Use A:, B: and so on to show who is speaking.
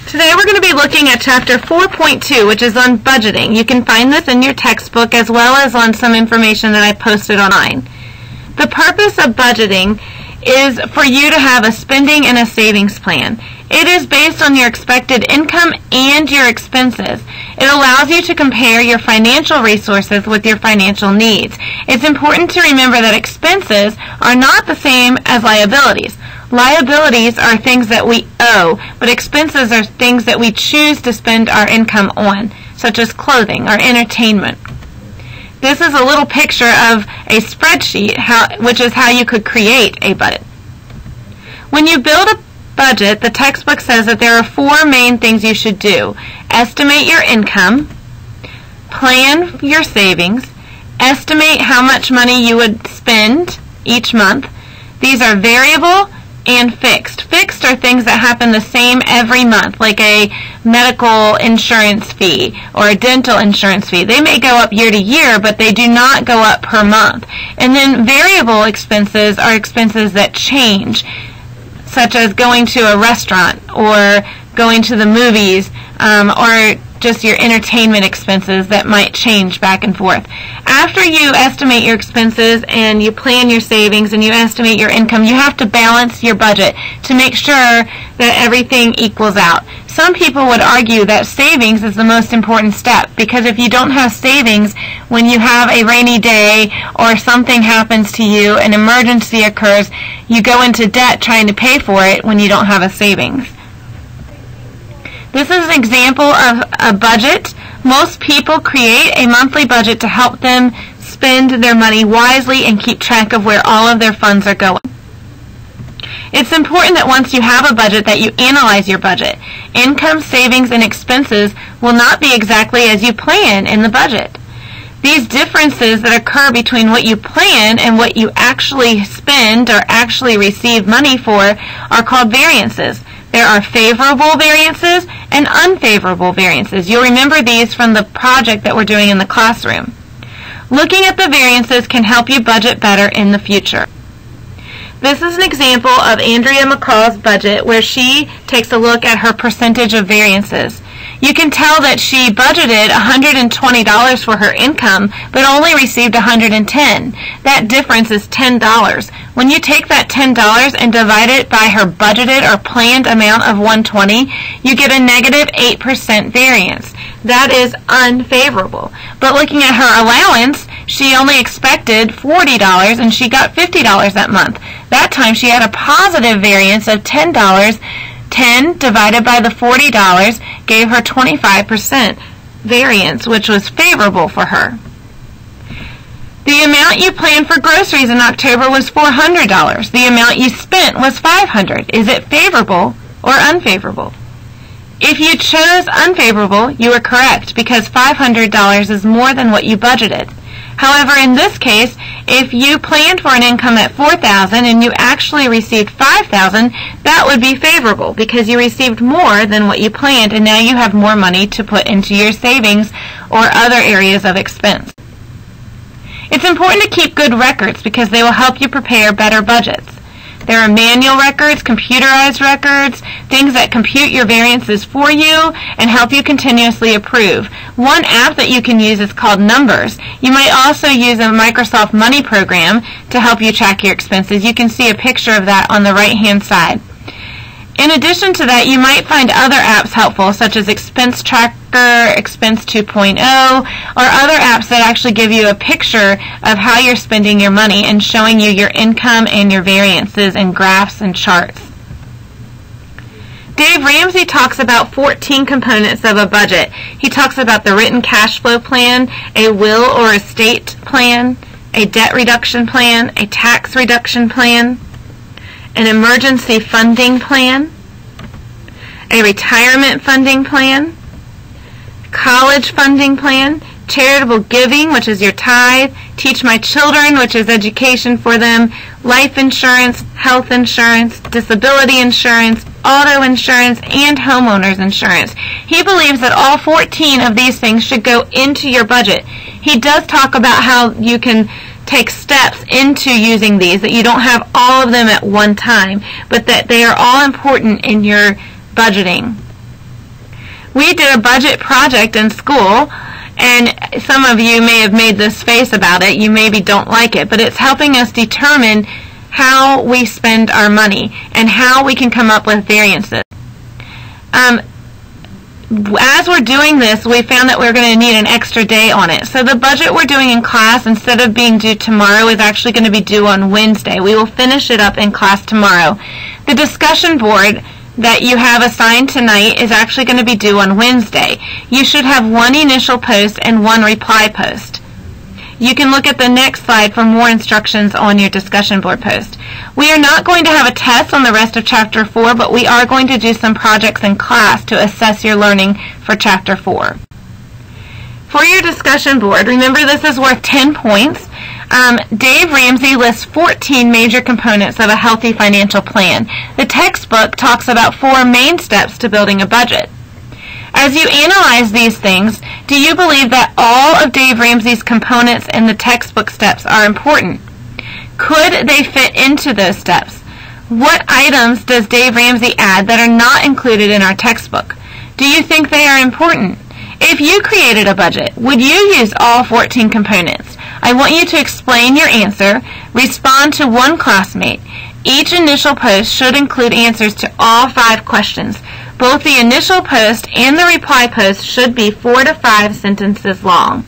A: Today we're going to be looking at Chapter 4.2, which is on budgeting. You can find this in your textbook as well as on some information that I posted online. The purpose of budgeting is for you to have a spending and a savings plan. It is based on your expected income and your expenses. It allows you to compare your financial resources with your financial needs. It's important to remember that expenses are not the same as liabilities. Liabilities are things that we owe, but expenses are things that we choose to spend our income on, such as clothing or entertainment. This is a little picture of a spreadsheet, which is how you could create a budget. When you build a budget, the textbook says that there are four main things you should do. Estimate your income, plan your savings, estimate how much money you would spend each month. These are variable and fixed. Fixed are things that happen the same every month, like a medical insurance fee or a dental insurance fee. They may go up year to year, but they do not go up per month. And then variable expenses are expenses that change, such as going to a restaurant or going to the movies, or just your entertainment expenses that might change back and forth. After you estimate your expenses and you plan your savings and you estimate your income, you have to balance your budget to make sure that everything equals out. Some people would argue that savings is the most important step, because if you don't have savings, when you have a rainy day or something happens to you, an emergency occurs, you go into debt trying to pay for it when you don't have a savings. This is an example of a budget. Most people create a monthly budget to help them spend their money wisely and keep track of where all of their funds are going. It's important that once you have a budget that you analyze your budget. Income, savings, and expenses will not be exactly as you plan in the budget. These differences that occur between what you plan and what you actually spend or actually receive money for are called variances. There are favorable variances and unfavorable variances. You'll remember these from the project that we're doing in the classroom. Looking at the variances can help you budget better in the future. This is an example of Andrea McCall's budget where she takes a look at her percentage of variances. You can tell that she budgeted $120 for her income, but only received $110. That difference is $10. When you take that $10 and divide it by her budgeted or planned amount of $120, you get a negative 8% variance. That is unfavorable. But looking at her allowance, she only expected $40 and she got $50 that month. That time she had a positive variance of $10. 10 divided by the $40 gave her 25% variance, which was favorable for her. The amount you planned for groceries in October was $400. The amount you spent was $500. Is it favorable or unfavorable? If you chose unfavorable, you were correct, because $500 is more than what you budgeted. However, in this case, if you planned for an income at $4,000 and you actually received $5,000, that would be favorable because you received more than what you planned, and now you have more money to put into your savings or other areas of expense. It's important to keep good records because they will help you prepare better budgets. There are manual records, computerized records, things that compute your variances for you and help you continuously improve. One app that you can use is called Numbers. You might also use a Microsoft Money program to help you track your expenses. You can see a picture of that on the right-hand side. In addition to that, you might find other apps helpful, such as Expense Tracker, Expense 2.0, or other apps that actually give you a picture of how you're spending your money and showing you your income and your variances and graphs and charts. Dave Ramsey talks about 14 components of a budget. He talks about the written cash flow plan, a will or estate plan, a debt reduction plan, a tax reduction plan, an emergency funding plan, a retirement funding plan, college funding plan, charitable giving, which is your tithe, Teach My Children, which is education for them, life insurance, health insurance, disability insurance, auto insurance, and homeowners insurance. He believes that all 14 of these things should go into your budget. He does talk about how you can take steps into using these, that you don't have all of them at one time, but that they are all important in your budgeting. We did a budget project in school, and some of you may have made this face about it. You maybe don't like it, but it's helping us determine how we spend our money and how we can come up with variances. As we're doing this, we found that we're going to need an extra day on it. So the budget we're doing in class, instead of being due tomorrow, is actually going to be due on Wednesday. We will finish it up in class tomorrow. The discussion board that you have assigned tonight is actually going to be due on Wednesday. You should have one initial post and one reply post. You can look at the next slide for more instructions on your discussion board post. We are not going to have a test on the rest of Chapter 4, but we are going to do some projects in class to assess your learning for Chapter 4. For your discussion board, remember this is worth 10 points. Dave Ramsey lists 14 major components of a healthy financial plan. The textbook talks about 4 main steps to building a budget. As you analyze these things, do you believe that all of Dave Ramsey's components in the textbook steps are important? Could they fit into those steps? What items does Dave Ramsey add that are not included in our textbook? Do you think they are important? If you created a budget, would you use all 14 components? I want you to explain your answer, respond to one classmate. Each initial post should include answers to all 5 questions. Both the initial post and the reply post should be 4 to 5 sentences long.